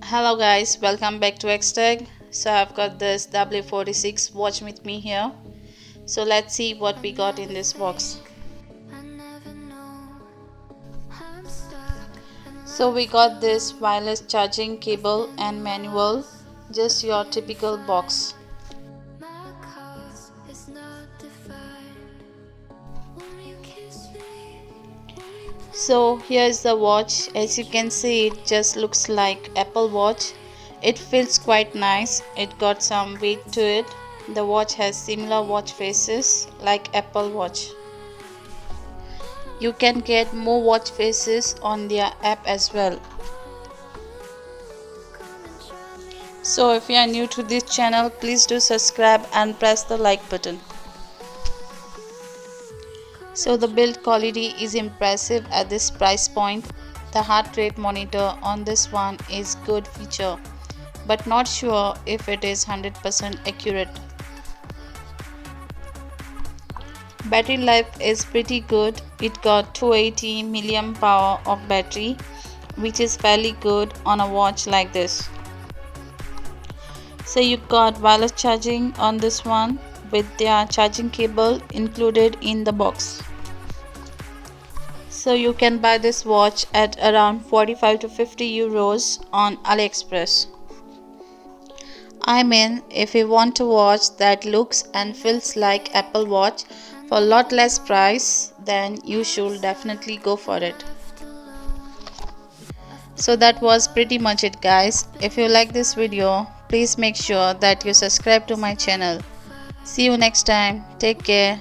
Hello guys, welcome back to Xtech. So I've got this w46 watch with me here. So let's see what we got in this box. So we got this wireless charging cable and manual, just your typical box. So here is the watch. As you can see, it just looks like Apple Watch. It feels quite nice. It got some weight to it. The watch has similar watch faces like Apple Watch. You can get more watch faces on their app as well. So if you are new to this channel, please do subscribe and press the like button. So the build quality is impressive at this price point. The heart rate monitor on this one is good feature, but not sure if it is 100% accurate. Battery life is pretty good. It got 280 mAh of battery, which is fairly good on a watch like this. So you got wireless charging on this one with their charging cable included in the box. So you can buy this watch at around 45 to 50 euros on AliExpress. I mean, if you want a watch that looks and feels like Apple Watch for a lot less price, then you should definitely go for it. So that was pretty much it guys. If you like this video, please make sure that you subscribe to my channel. See you next time. Take care.